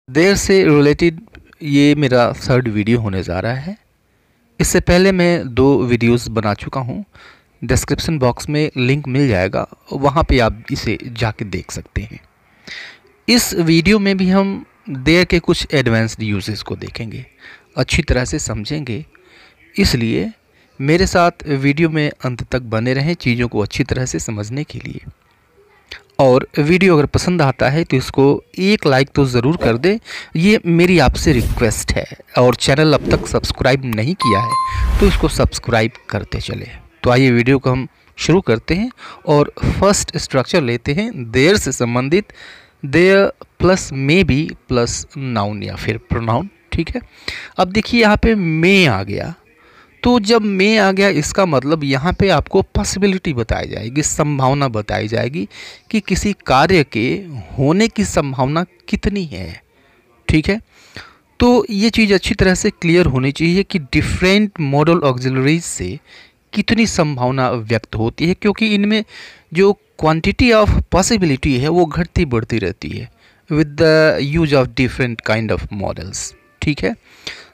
देर से रिलेटेड ये मेरा थर्ड वीडियो होने जा रहा है। इससे पहले मैं 2 वीडियोस बना चुका हूँ। डिस्क्रिप्शन बॉक्स में लिंक मिल जाएगा, वहाँ पे आप इसे जाके देख सकते हैं। इस वीडियो में भी हम देर के कुछ एडवांस्ड यूजेस को देखेंगे, अच्छी तरह से समझेंगे। इसलिए मेरे साथ वीडियो में अंत तक बने रहें चीज़ों को अच्छी तरह से समझने के लिए। और वीडियो अगर पसंद आता है तो इसको एक लाइक तो ज़रूर कर दें, ये मेरी आपसे रिक्वेस्ट है। और चैनल अब तक सब्सक्राइब नहीं किया है तो इसको सब्सक्राइब करते चले। तो आइए वीडियो को हम शुरू करते हैं और फर्स्ट स्ट्रक्चर लेते हैं देयर से संबंधित। There plus may be plus noun या फिर प्रोनाउन। ठीक है, अब देखिए यहाँ पे मे आ गया, तो जब मे आ गया इसका मतलब यहाँ पे आपको पॉसिबिलिटी बताई जाएगी, संभावना बताई जाएगी कि किसी कार्य के होने की संभावना कितनी है। ठीक है, तो ये चीज़ अच्छी तरह से क्लियर होनी चाहिए कि डिफरेंट मॉडल ऑक्सिलरीज से कितनी संभावना व्यक्त होती है, क्योंकि इनमें जो क्वांटिटी ऑफ पॉसिबिलिटी है वो घटती बढ़ती रहती है with the use of different kind of models. ठीक है,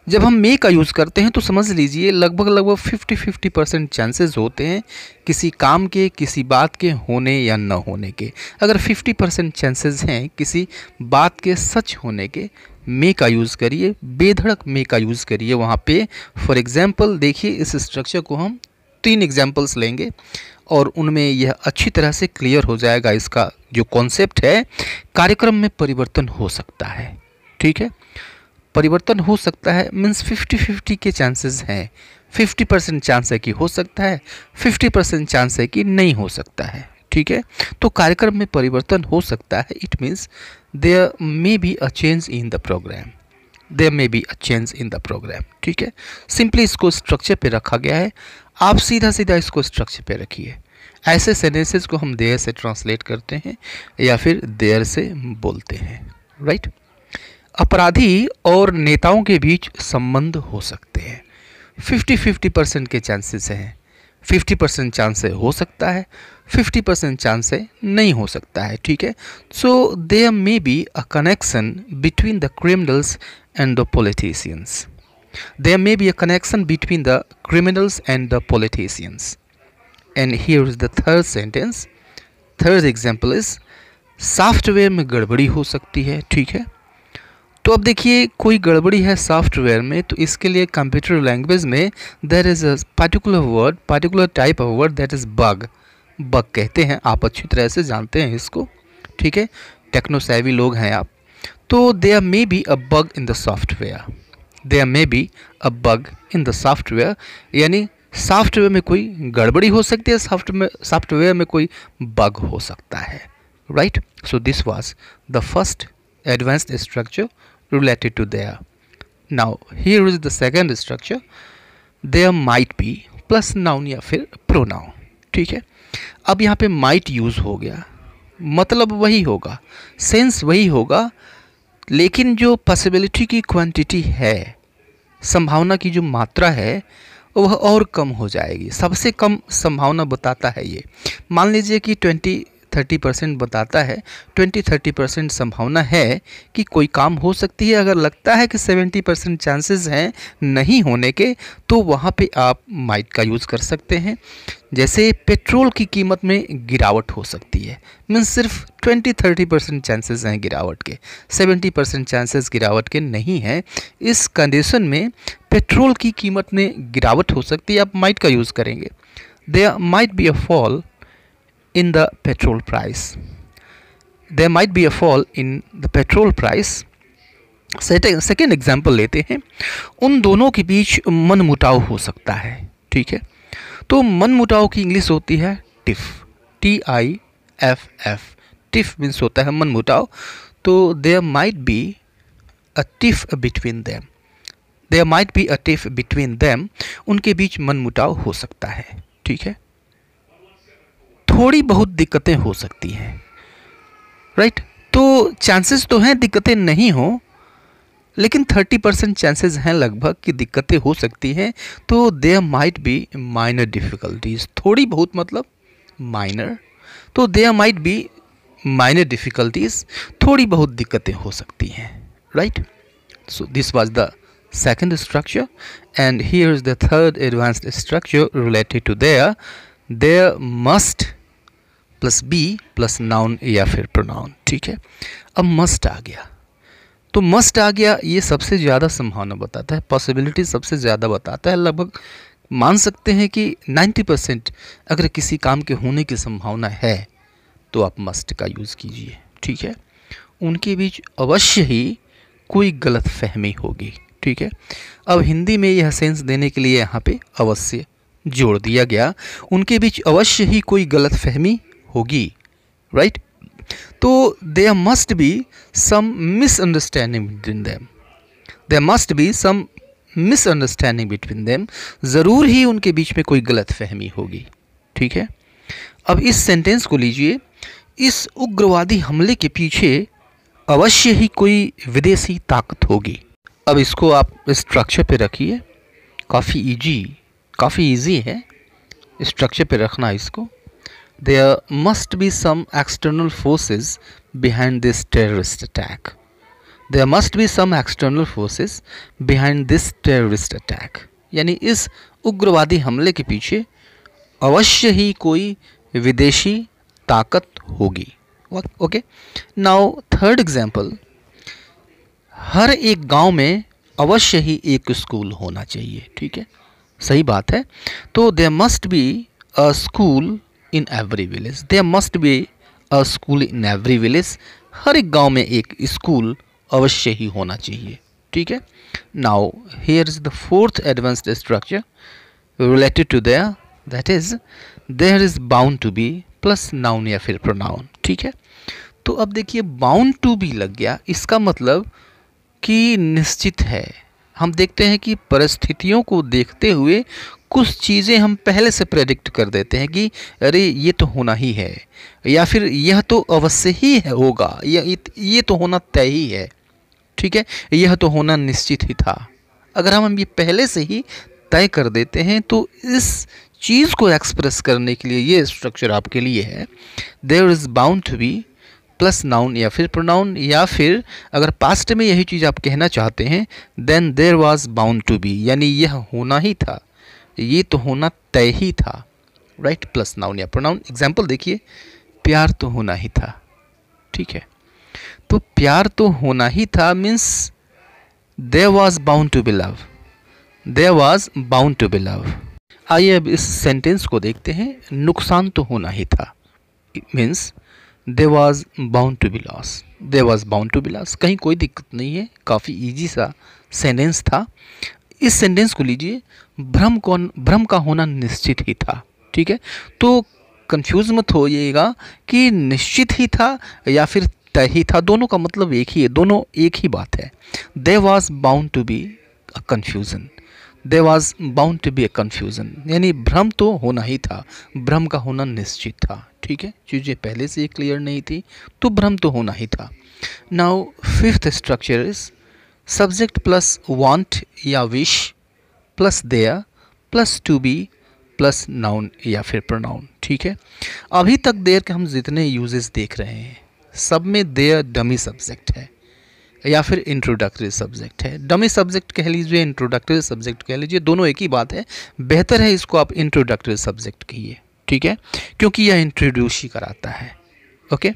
जब हम मे का यूज़ करते हैं तो समझ लीजिए लगभग 50-50% चांसेस होते हैं किसी काम के, किसी बात के होने या न होने के। अगर 50% चांसेस हैं किसी बात के सच होने के, मे का यूज़ करिए, बेधड़क मे का यूज़ करिए वहाँ पे। फॉर एग्जांपल देखिए, इस स्ट्रक्चर को हम 3 एग्जांपल्स लेंगे और उनमें यह अच्छी तरह से क्लियर हो जाएगा। इसका जो कॉन्सेप्ट है, कार्यक्रम में परिवर्तन हो सकता है। ठीक है, परिवर्तन हो सकता है मीन्स 50-50 के चांसेस हैं। 50% चांस है कि हो सकता है, 50% चांस है कि नहीं हो सकता है। ठीक है, तो कार्यक्रम में परिवर्तन हो सकता है, it means there may be a change in the program. There may be a change in the program. ठीक है, सिंपली इसको स्ट्रक्चर पे रखा गया है, आप सीधा सीधा इसको स्ट्रक्चर पे रखिए। ऐसे सेंटेंसेस को हम देयर से ट्रांसलेट करते हैं या फिर देयर से बोलते हैं। राइट, अपराधी और नेताओं के बीच संबंध हो सकते हैं। 50-50% के चांसेस हैं। 50% चांस से हो सकता है, 50% चांस से नहीं हो सकता है। ठीक है, so there may be a connection between the criminals and the politicians. There may be a connection between the criminals and the politicians. And here is the third sentence. Third example is software में गड़बड़ी हो सकती है। ठीक है, तो अब देखिए कोई गड़बड़ी है सॉफ्टवेयर में, तो इसके लिए कंप्यूटर लैंग्वेज में there is a particular word, particular type of word, that is bug. Bug कहते हैं, आप अच्छी तरह से जानते हैं इसको। ठीक है, टेक्नो सेवी लोग हैं आप। तो there may be a bug in the software. There may be a bug in the software, यानी सॉफ्टवेयर में कोई गड़बड़ी हो सकती है, सॉफ्टवेयर में कोई बग हो सकता है। Right, so this was the first advanced structure related to there. Now here is the second structure. There might be plus noun या फिर pronoun. ठीक है, अब यहाँ पे might यूज़ हो गया, मतलब वही होगा, सेंस वही होगा, लेकिन जो पॉसिबिलिटी की क्वांटिटी है, संभावना की जो मात्रा है वह और कम हो जाएगी। सबसे कम संभावना बताता है ये। मान लीजिए कि 20-30% बताता है, 20-30% संभावना है कि कोई काम हो सकती है। अगर लगता है कि 70% चांसेस हैं नहीं होने के, तो वहाँ पे आप माइट का यूज़ कर सकते हैं। जैसे पेट्रोल की कीमत में गिरावट हो सकती है, मीन्स सिर्फ 20-30% चांसेस हैं गिरावट के, 70% चांसेस गिरावट के नहीं हैं। इस कंडीशन में पेट्रोल की कीमत में गिरावट हो सकती है, आप माइट का यूज़ करेंगे। There might be a fall in the petrol price. There might be a fall in the petrol price. Second example लेते हैं, उन दोनों के बीच मनमुटाव हो सकता है। ठीक है, तो मनमुटाव की इंग्लिश होती है टिफ, TIFF। टिफ मीन्स होता है मनमुटाव। तो there might be a tiff between them. There might be a tiff between them, उनके बीच मनमुटाव हो सकता है। ठीक है, थोड़ी बहुत दिक्कतें हो सकती हैं। राइट, तो चांसेस तो हैं दिक्कतें नहीं हो, लेकिन 30% चांसेस हैं लगभग कि दिक्कतें हो सकती हैं। तो there might be minor difficulties, थोड़ी बहुत मतलब माइनर। तो there might be minor difficulties, थोड़ी बहुत दिक्कतें हो सकती हैं। right? So this was the second structure, and here is the third advanced structure related to there must plus be plus noun या फिर प्रोनाउन, ठीक है। अब मस्ट आ गया, तो मस्ट आ गया, ये सबसे ज़्यादा संभावना बताता है, पॉसिबिलिटी सबसे ज़्यादा बताता है। लगभग मान सकते हैं कि 90% अगर किसी काम के होने की संभावना है तो आप मस्ट का यूज़ कीजिए, ठीक है। उनके बीच अवश्य ही कोई गलत फहमी होगी, ठीक है। अब हिंदी में यह सेंस देने के लिए यहाँ पे अवश्य जोड़ दिया गया, उनके बीच अवश्य ही कोई गलत फहमी होगी, राइट। तो there must be some misunderstanding between them, there must be some misunderstanding between them, ज़रूर ही उनके बीच में कोई गलत फहमी होगी, ठीक है। अब इस सेंटेंस को लीजिए, इस उग्रवादी हमले के पीछे अवश्य ही कोई विदेशी ताकत होगी। अब इसको आप स्ट्रक्चर पे रखिए, काफ़ी इजी है स्ट्रक्चर पे रखना इसको। There must be some external forces behind this terrorist attack. There must be some external forces behind this terrorist attack. यानी इस उग्रवादी हमले के पीछे अवश्य ही कोई विदेशी ताकत होगी। ओके, नाउ थर्ड एग्जाम्पल, हर एक गांव में अवश्य ही एक स्कूल होना चाहिए, ठीक है, सही बात है। तो there must be a school in every village, there must be a school in every village, हर एक गांव में एक स्कूल अवश्य ही होना चाहिए, ठीक है। Now here is the fourth advanced structure related to there, that is there is bound to be plus noun या फिर प्रोनाउन, ठीक है। तो अब देखिए बाउंड टू बी लग गया, इसका मतलब कि निश्चित है। हम देखते हैं कि परिस्थितियों को देखते हुए कुछ चीज़ें हम पहले से प्रेडिक्ट कर देते हैं कि अरे ये तो होना ही है, या फिर यह तो अवश्य ही है होगा, ये तो होना तय ही है, ठीक है, यह तो होना निश्चित ही था। अगर हम ये पहले से ही तय कर देते हैं तो इस चीज़ को एक्सप्रेस करने के लिए ये स्ट्रक्चर आपके लिए है। There is bound to be plus noun या फिर प्रोनाउन, या फिर अगर पास्ट में यही चीज़ आप कहना चाहते हैं then there was bound to be, यानी यह होना ही था, ये तो होना तय ही था, राइट, प्लस नाउन या प्रोनाउन। एग्जाम्पल देखिए, प्यार तो होना ही था, ठीक है। तो प्यार तो होना ही था means there was bound to be love, there was bound to be love. आइए अब इस सेंटेंस को देखते हैं, नुकसान तो होना ही था means there was bound to be loss, there was bound to be loss. कहीं कोई दिक्कत नहीं है, काफ़ी इजी सा सेंटेंस था। इस सेंटेंस को लीजिए, भ्रम का होना निश्चित ही था, ठीक है। तो कंफ्यूज मत होइएगा कि निश्चित ही था या फिर तय ही था, दोनों का मतलब एक ही है, दोनों एक ही बात है। There was bound to be a confusion, there was bound to be a confusion, यानी भ्रम तो होना ही था, भ्रम का होना निश्चित था, ठीक है। चीज़ें पहले से क्लियर नहीं थी तो भ्रम तो होना ही था। Now fifth structure is subject plus want या wish plus there plus to be plus noun या फिर प्रोनाउन, ठीक है। अभी तक देयर के हम जितने यूजेस देख रहे हैं सब में देयर डमी सब्जेक्ट है या फिर इंट्रोडक्टरी सब्जेक्ट है। डमी सब्जेक्ट कह लीजिए, इंट्रोडक्टरी सब्जेक्ट कह लीजिए, दोनों एक ही बात है। बेहतर है इसको आप इंट्रोडक्टरी सब्जेक्ट कहिए, ठीक है, क्योंकि यह इंट्रोड्यूस ही कराता है। ओके,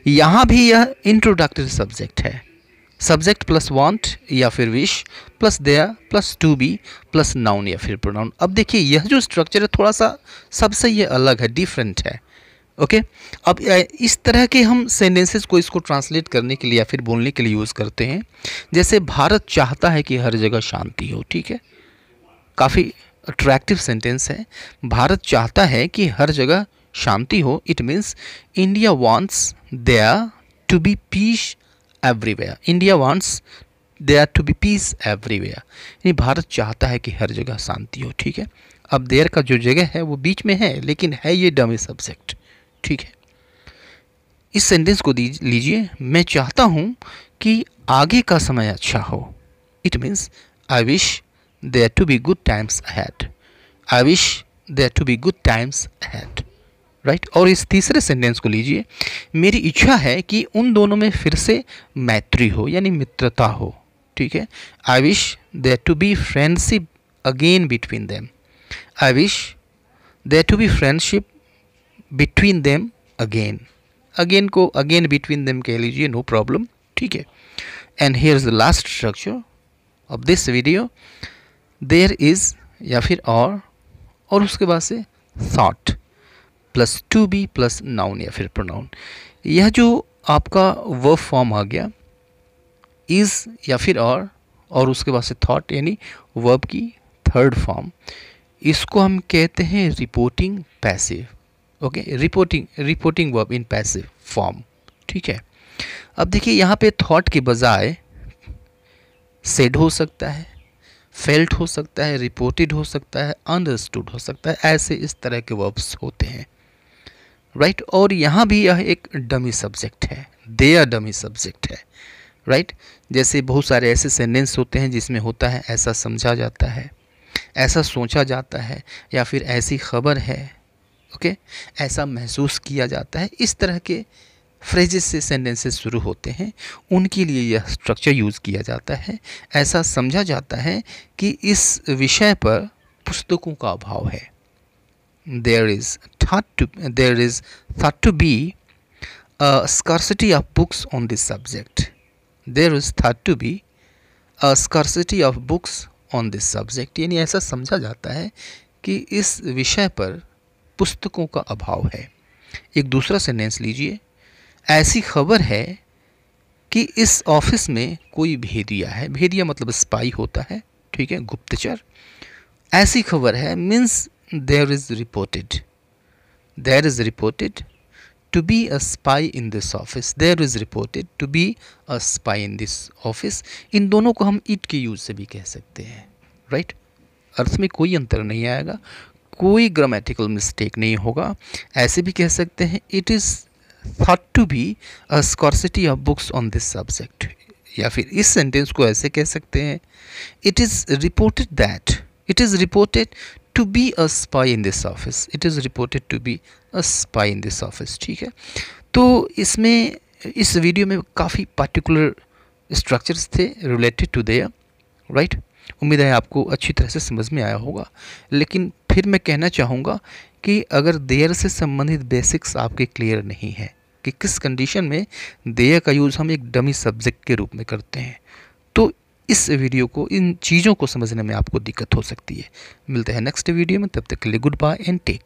यहाँ भी यह इंट्रोडक्टरी सब्जेक्ट है, सब्जेक्ट प्लस वांट या फिर wish plus there plus to be plus noun या फिर प्रोनाउन। अब देखिए यह जो स्ट्रक्चर है थोड़ा सा सबसे ये अलग है, डिफरेंट है। ओके, अब इस तरह के हम सेंटेंसेस को इसको ट्रांसलेट करने के लिए या फिर बोलने के लिए यूज़ करते हैं। जैसे भारत चाहता है कि हर जगह शांति हो, ठीक है, काफ़ी अट्रैक्टिव सेंटेंस है। भारत चाहता है कि हर जगह शांति हो, it means India wants there to be peace everywhere, India wants there to be peace everywhere, यानी भारत चाहता है कि हर जगह शांति हो, ठीक है। अब देयर का जो जगह है वो बीच में है, लेकिन है ये डमी सब्जेक्ट, ठीक है। इस सेंटेंस को लीजिए, मैं चाहता हूँ कि आगे का समय अच्छा हो, it means I wish there to be good times ahead, I wish there to be good times ahead, right. और इस तीसरे सेंटेंस को लीजिए, मेरी इच्छा है कि उन दोनों में फिर से मैत्री हो यानी मित्रता हो, ठीक है। I wish there to be friendship again between them. I wish there to be friendship between them again. Again को अगेन बिटवीन देम कह लीजिए, नो प्रॉब्लम, ठीक है। And here is the last structure of this video, there is या फिर और उसके बाद से thought plus to be plus noun या फिर प्रोनाउन। यह जो आपका वर्ब फॉर्म आ गया, इज़ या फिर और उसके बाद से थॉट यानी वर्ब की थर्ड फॉर्म, इसको हम कहते हैं reporting passive. Okay, reporting verb in passive form, ठीक है। अब देखिए यहाँ पे थॉट के बजाय सेड हो सकता है, फेल्ट हो सकता है, रिपोर्टेड हो सकता है, अंडरस्टूड हो सकता है, ऐसे इस तरह के वर्ब्स होते हैं, राइट। और यहाँ भी यह एक डमी सब्जेक्ट है, दे आर डमी सब्जेक्ट है, राइट। जैसे बहुत सारे ऐसे सेंटेंस होते हैं जिसमें होता है ऐसा समझा जाता है, ऐसा सोचा जाता है, या फिर ऐसी खबर है, ओके, ऐसा महसूस किया जाता है। इस तरह के फ्रेजेस से सेंटेंसेस शुरू होते हैं, उनके लिए यह स्ट्रक्चर यूज़ किया जाता है। ऐसा समझा जाता है कि इस विषय पर पुस्तकों का अभाव है। there is thought to be a scarcity of books on this subject. There is thought to be a scarcity of books on this subject, यानी ऐसा समझा जाता है कि इस विषय पर पुस्तकों का अभाव है। एक दूसरा सेंटेंस लीजिए, ऐसी खबर है कि इस ऑफिस में कोई भेदिया है। भेदिया मतलब स्पाई होता है, ठीक है, गुप्तचर। ऐसी खबर है means there is reported to be a spy in this office. There is reported to be a spy in this office. इन दोनों को हम it के यूज से भी कह सकते हैं, राइट। अर्थ में कोई अंतर नहीं आएगा, कोई ग्रामेटिकल मिस्टेक नहीं होगा। ऐसे भी कह सकते हैं it is thought to be a scarcity of books on this subject, या फिर इस सेंटेंस को ऐसे कह सकते हैं it is reported to be a spy in this office. It is reported to be a spy in this office, ठीक है। तो इसमें इस वीडियो में काफ़ी पर्टिकुलर स्ट्रक्चर्स थे रिलेटेड टू देयर, राइट। उम्मीद है आपको अच्छी तरह से समझ में आया होगा। लेकिन फिर मैं कहना चाहूँगा कि अगर देयर से संबंधित बेसिक्स आपके क्लियर नहीं है कि किस कंडीशन में देयर का यूज़ हम एक डमी सब्जेक्ट के रूप में करते हैं, तो इस वीडियो को, इन चीज़ों को समझने में आपको दिक्कत हो सकती है। मिलते हैं नेक्स्ट वीडियो में, तब तक के लिए गुड बाय एंड टेक